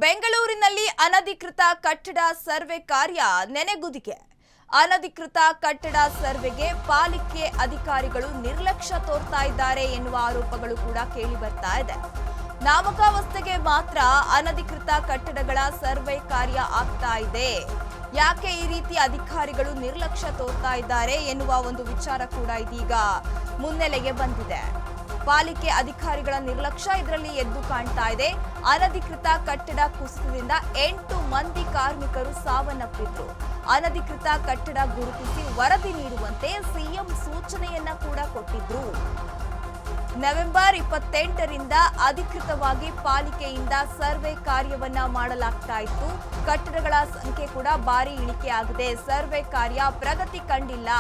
ಬೆಂಗಳೂರಿನಲ್ಲಿ ಅನಧಿಕೃತ ಕಟ್ಟಡ ಸರ್ವೆ ಕಾರ್ಯ ನೆನೆಗುದಿಗೆ. ಅನಧಿಕೃತ ಕಟ್ಟಡ ಸರ್ವೆಗೆ ಪಾಲಿಕೆ ಅಧಿಕಾರಿಗಳು ನಿರ್ಲಕ್ಷ್ಯ ತೋರ್ತಾ ಇದ್ದಾರೆ ಎನ್ನುವ ಆರೋಪಗಳು ಕೂಡ ಕೇಳಿ ಬರ್ತಾ ಇದೆ. ನಾಮಕಾವಸ್ಥೆಗೆ ಮಾತ್ರ ಅನಧಿಕೃತ ಕಟ್ಟಡಗಳ ಸರ್ವೆ ಕಾರ್ಯ ಆಗ್ತಾ ಇದೆ. ಯಾಕೆ ಈ ರೀತಿ ಅಧಿಕಾರಿಗಳು ನಿರ್ಲಕ್ಷ್ಯ ತೋರ್ತಾ ಇದ್ದಾರೆ ಎನ್ನುವ ಒಂದು ವಿಚಾರ ಕೂಡ ಇದೀಗ ಮುನ್ನೆಲೆಗೆ ಬಂದಿದೆ. ಪಾಲಿಕೆ ಅಧಿಕಾರಿಗಳ ನಿರ್ಲಕ್ಷ್ಯ ಇದರಲ್ಲಿ ಎದ್ದು ಕಾಣ್ತಾ ಇದೆ. ಅನಧಿಕೃತ ಕಟ್ಟಡ ಕುಸಿತದಿಂದ 8 ಮಂದಿ ಕಾರ್ಮಿಕರು ಸಾವನ್ನಪ್ಪಿದ್ರು. ಅನಧಿಕೃತ ಕಟ್ಟಡ ಗುರುತಿಸಿ ವರದಿ ನೀಡುವಂತೆ ಸಿಎಂ ಸೂಚನೆಯನ್ನ ಕೂಡ ಕೊಟ್ಟಿದ್ರು. ನವೆಂಬರ್ 28ರಿಂದ ಅಧಿಕೃತವಾಗಿ ಪಾಲಿಕೆಯಿಂದ ಸರ್ವೆ ಕಾರ್ಯವನ್ನ ಮಾಡಲಾಗ್ತಾ ಇತ್ತು. ಕಟ್ಟಡಗಳ ಸಂಖ್ಯೆ ಕೂಡ ಭಾರಿ ಇಳಿಕೆ ಆಗಿದೆ. ಸರ್ವೆ ಕಾರ್ಯ ಪ್ರಗತಿ ಕಂಡಿಲ್ಲ.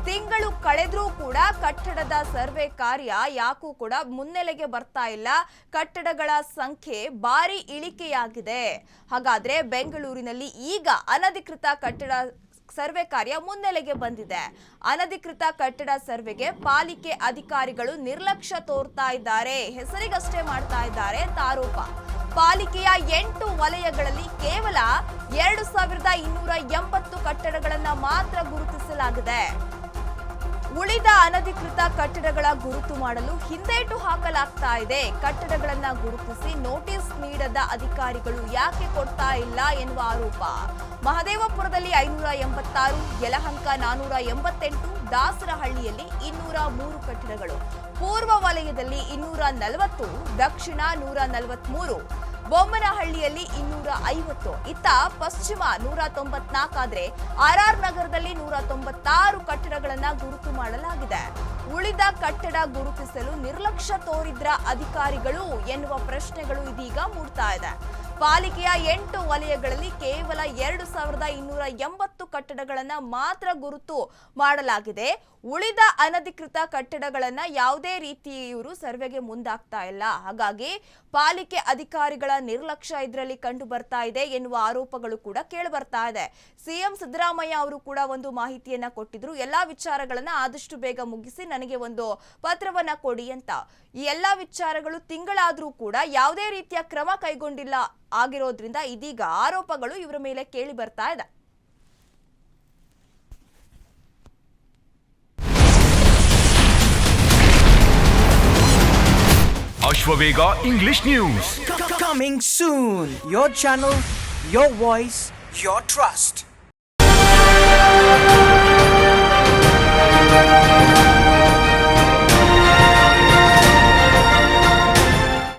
ತಿಂಗಳು ಕಳೆದ್ರೂ ಕೂಡ ಕಟ್ಟಡದ ಸರ್ವೆ ಕಾರ್ಯ ಯಾಕೂ ಕೂಡ ಮುನ್ನೆಲೆಗೆ ಬರ್ತಾ ಇಲ್ಲ. ಕಟ್ಟಡಗಳ ಸಂಖ್ಯೆ ಭಾರಿ ಇಳಿಕೆಯಾಗಿದೆ. ಹಾಗಾದ್ರೆ ಬೆಂಗಳೂರಿನಲ್ಲಿ ಈಗ ಅನಧಿಕೃತ ಕಟ್ಟಡ ಸರ್ವೆ ಕಾರ್ಯ ಮುನ್ನೆಲೆಗೆ ಬಂದಿದೆ. ಅನಧಿಕೃತ ಕಟ್ಟಡ ಸರ್ವೆಗೆ ಪಾಲಿಕೆ ಅಧಿಕಾರಿಗಳು ನಿರ್ಲಕ್ಷ್ಯ ತೋರ್ತಾ ಇದ್ದಾರೆ. ಹೆಸರಿಗಷ್ಟೇ ಮಾಡ್ತಾ ಇದ್ದಾರೆ ಅಂತ ಆರೋಪ. ಪಾಲಿಕೆಯ 8 ವಲಯಗಳಲ್ಲಿ ಕೇವಲ 2280 ಕಟ್ಟಡಗಳನ್ನ ಮಾತ್ರ ಗುರುತಿಸಲಾಗಿದೆ. ಉಳಿದ ಅನಧಿಕೃತ ಕಟ್ಟಡಗಳ ಗುರುತು ಮಾಡಲು ಹಿಂದೇಟು ಹಾಕಲಾಗ್ತಾ ಇದೆ. ಕಟ್ಟಡಗಳನ್ನ ಗುರುತಿಸಿ ನೋಟಿಸ್ ನೀಡದ ಅಧಿಕಾರಿಗಳು ಯಾಕೆ ಕೊಡ್ತಾ ಇಲ್ಲ ಎನ್ನುವ ಆರೋಪ. ಮಹದೇವಪುರದಲ್ಲಿ 586, ಯಲಹಂಕ 488, ದಾಸರಹಳ್ಳಿಯಲ್ಲಿ 203 ಕಟ್ಟಡಗಳು, ಪೂರ್ವ ವಲಯದಲ್ಲಿ 240, ದಕ್ಷಿಣ 143, ಬೊಮ್ಮನಹಳ್ಳಿಯಲ್ಲಿ 250, ಇತ್ತ ಪಶ್ಚಿಮ 194 ಆದ್ರೆ ಆರ್ಆರ್ ನಗರದಲ್ಲಿ 196 ಕಟ್ಟಡಗಳನ್ನ ಗುರುತು ಮಾಡಲಾಗಿದೆ. ಉಳಿದ ಕಟ್ಟಡ ಗುರುತಿಸಲು ನಿರ್ಲಕ್ಷ್ಯ ತೋರಿದ್ರ ಅಧಿಕಾರಿಗಳು ಎನ್ನುವ ಪ್ರಶ್ನೆಗಳು ಇದೀಗ ಮೂಡ್ತಾ ಇದೆ. ಪಾಲಿಕೆಯ 8 ವಲಯಗಳಲ್ಲಿ ಕೇವಲ 2280 ಕಟ್ಟಡಗಳನ್ನ ಮಾತ್ರ ಗುರುತು ಮಾಡಲಾಗಿದೆ. ಉಳಿದ ಅನಧಿಕೃತ ಕಟ್ಟಡಗಳನ್ನ ಯಾವುದೇ ರೀತಿ ಇವರು ಸರ್ವೆಗೆ ಮುಂದಾಗ್ತಾ ಇಲ್ಲ. ಹಾಗಾಗಿ ಪಾಲಿಕೆ ಅಧಿಕಾರಿಗಳ ನಿರ್ಲಕ್ಷ್ಯ ಇದರಲ್ಲಿ ಕಂಡು ಬರ್ತಾ ಇದೆ ಎನ್ನುವ ಆರೋಪಗಳು ಕೂಡ ಕೇಳಿ ಬರ್ತಾ ಇದೆ. ಸಿಎಂ ಸಿದ್ದರಾಮಯ್ಯ ಅವರು ಕೂಡ ಒಂದು ಮಾಹಿತಿಯನ್ನ ಕೊಟ್ಟಿದ್ರು. ಎಲ್ಲಾ ವಿಚಾರಗಳನ್ನ ಆದಷ್ಟು ಬೇಗ ಮುಗಿಸಿ ನನಗೆ ಒಂದು ಪತ್ರವನ್ನ ಕೊಡಿ ಅಂತ. ಈ ಎಲ್ಲಾ ವಿಚಾರಗಳು ತಿಂಗಳಾದ್ರೂ ಕೂಡ ಯಾವುದೇ ರೀತಿಯ ಕ್ರಮ ಕೈಗೊಂಡಿಲ್ಲ ಆಗಿರೋದ್ರಿಂದ ಇದೀಗ ಆರೋಪಗಳು ಇವರ ಮೇಲೆ ಕೇಳಿ ಬರ್ತಾ ಇದೆ. Ashwavega English News. Coming soon. Your channel, your voice, your trust.